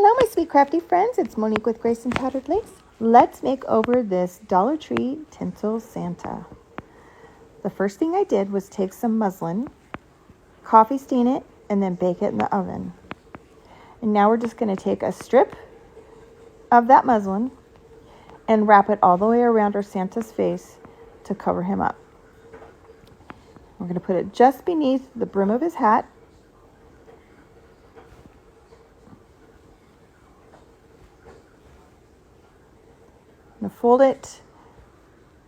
Hello, my sweet crafty friends. It's Monique with Grace and Tattered Lace. Let's make over this Dollar Tree Tinsel Santa. The first thing I did was take some muslin, coffee stain it, and then bake it in the oven. And now we're just going to take a strip of that muslin and wrap it all the way around our Santa's face to cover him up. We're going to put it just beneath the brim of his hat. I'm going to fold it.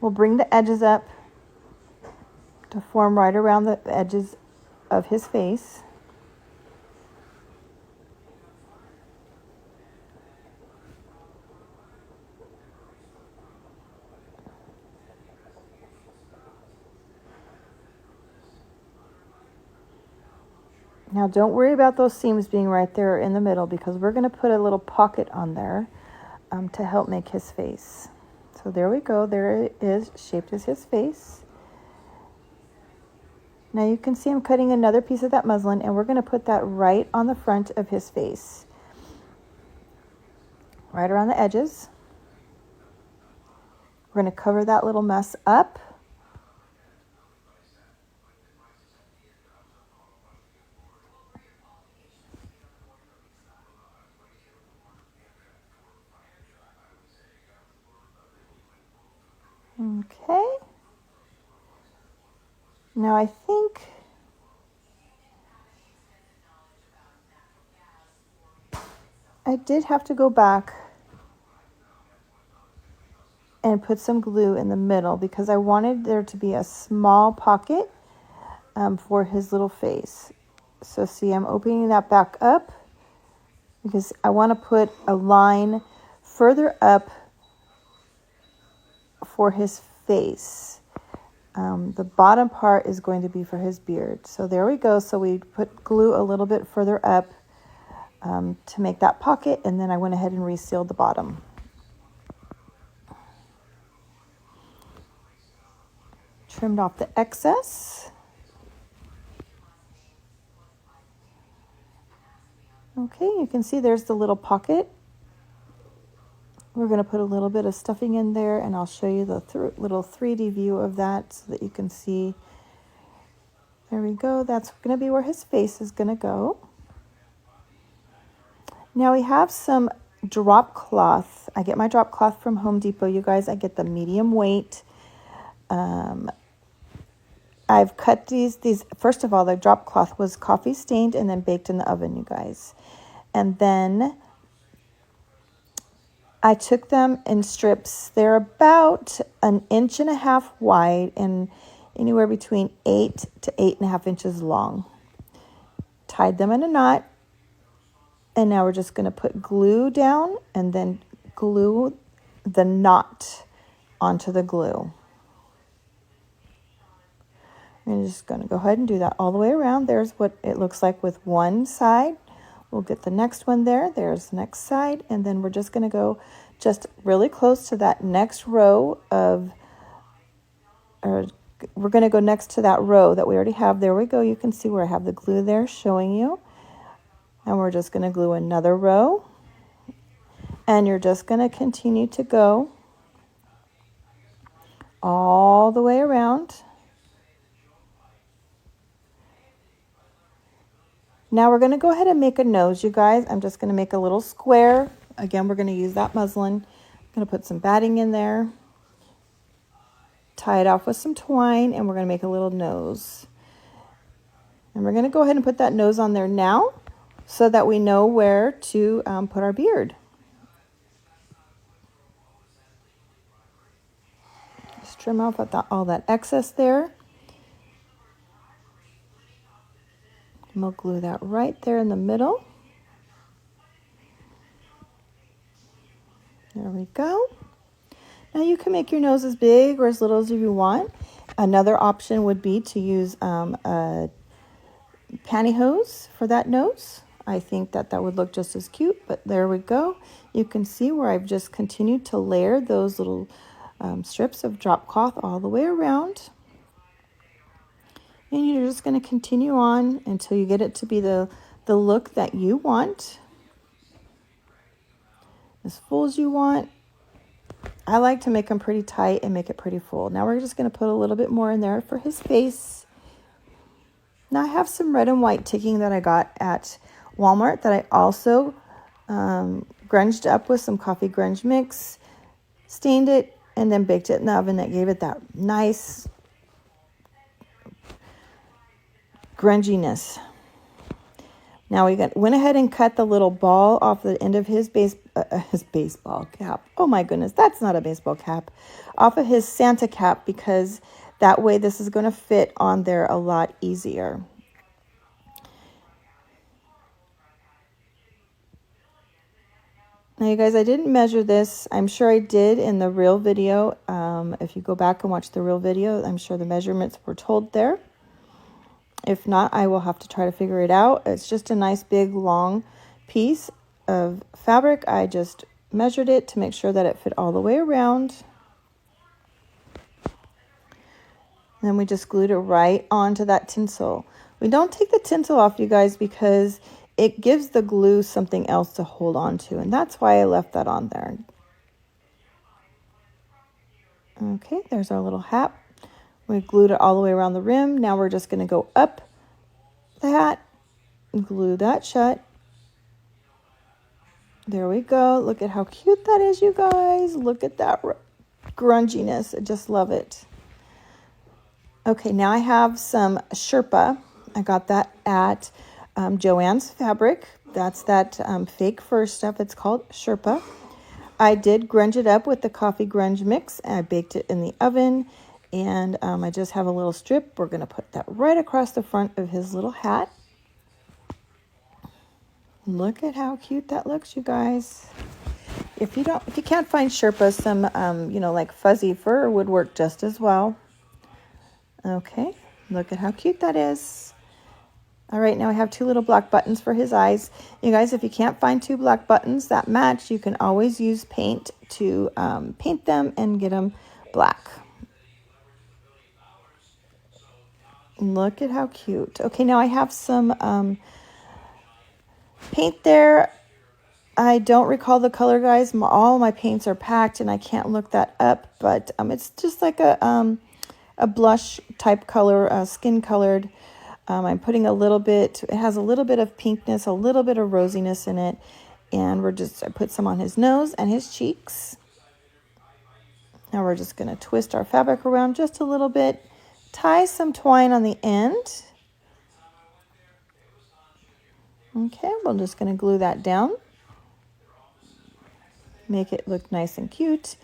We'll bring the edges up to form right around the edges of his face. Now don't worry about those seams being right there in the middle because we're going to put a little pocket on there to help make his face. So there we go. There it is, shaped as his face. Now you can see I'm cutting another piece of that muslin and we're going to put that right on the front of his face. Right around the edges. We're going to cover that little mess up. Okay. Now I think I did have to go back and put some glue in the middle because I wanted there to be a small pocket for his little face. So see, I'm opening that back up because I want to put a line further up for his face. The bottom part is going to be for his beard. So there we go. So we put glue a little bit further up to make that pocket, and then I went ahead and resealed the bottom. Trimmed off the excess. Okay, you can see there's the little pocket. We're going to put a little bit of stuffing in there, and I'll show you the little 3D view of that so that you can see. There we go. That's going to be where his face is going to go. Now we have some drop cloth. I get my drop cloth from Home Depot, you guys. I get the medium weight. I've cut these. First of all, the drop cloth was coffee stained and then baked in the oven, you guys. And then I took them in strips. They're about 1.5 inches wide and anywhere between 8 to 8.5 inches long. Tied them in a knot. And now we're just going to put glue down and then glue the knot onto the glue. I'm just going to go ahead and do that all the way around. There's what it looks like with one side. We'll get the next one there. There's the next side. And then we're just going to go just really close to that next row of, or we're going to go next to that row that we already have. There we go. You can see where I have the glue there showing you. And we're just going to glue another row. And you're just going to continue to go all the way around. Now we're going to go ahead and make a nose, you guys. I'm just going to make a little square. Again, we're going to use that muslin. I'm going to put some batting in there. Tie it off with some twine, and we're going to make a little nose. And we're going to go ahead and put that nose on there now so that we know where to put our beard. Just trim off all that excess there. And we'll glue that right there in the middle. There we go. Now you can make your nose as big or as little as you want. Another option would be to use a pantyhose for that nose. I think that would look just as cute, but there we go. You can see where I've just continued to layer those little strips of drop cloth all the way around. And you're just going to continue on until you get it to be the look that you want. as full as you want. I like to make them pretty tight and make it pretty full. Now we're just going to put a little bit more in there for his face. Now I have some red and white ticking that I got at Walmart that I also grunged up with some coffee grunge mix, stained it, and then baked it in the oven. That gave it that nice grunginess. Now we went ahead and cut the little ball off the end of his baseball cap. Oh my goodness, that's not a baseball cap. Off of his Santa cap, because that way this is going to fit on there a lot easier. Now you guys, I didn't measure this. I'm sure I did in the real video. If you go back and watch the real video, I'm sure the measurements were told there. If not, I will have to try to figure it out. It's just a nice big long piece of fabric. I just measured it to make sure that it fit all the way around. Then we just glued it right onto that tinsel. We don't take the tinsel off, you guys, because it gives the glue something else to hold on to, and that's why I left that on there. Okay, there's our little hat. We glued it all the way around the rim. Now we're just going to go up the hat, glue that shut. There we go. Look at how cute that is, you guys. Look at that grunginess. I just love it. Okay, now I have some Sherpa. I got that at Joann's Fabric. That's that fake fur stuff. It's called Sherpa. I did grunge it up with the coffee grunge mix. I baked it in the oven. And I just have a little strip. We're going to put that right across the front of his little hat. Look at how cute that looks, you guys. If you can't find Sherpa, some like fuzzy fur would work just as well. Okay, look at how cute that is. All right, now I have 2 little black buttons for his eyes. You guys, if you can't find 2 black buttons that match, you can always use paint to paint them and get them black. Look at how cute. Okay, now I have some paint there. I don't recall the color, guys. All my paints are packed and I can't look that up, but it's just like a blush type color, skin colored. I'm putting a little bit, it has a little bit of pinkness, a little bit of rosiness in it, and I put some on his nose and his cheeks. Now we're just going to twist our fabric around just a little bit. Tie some twine on the end. Okay, we're just going to glue that down. Make it look nice and cute.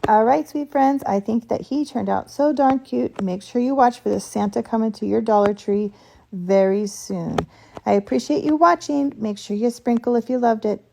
All right, sweet friends, I think that he turned out so darn cute. Make sure you watch for this Santa coming to your Dollar Tree very soon. I appreciate you watching. Make sure you sprinkle if you loved it.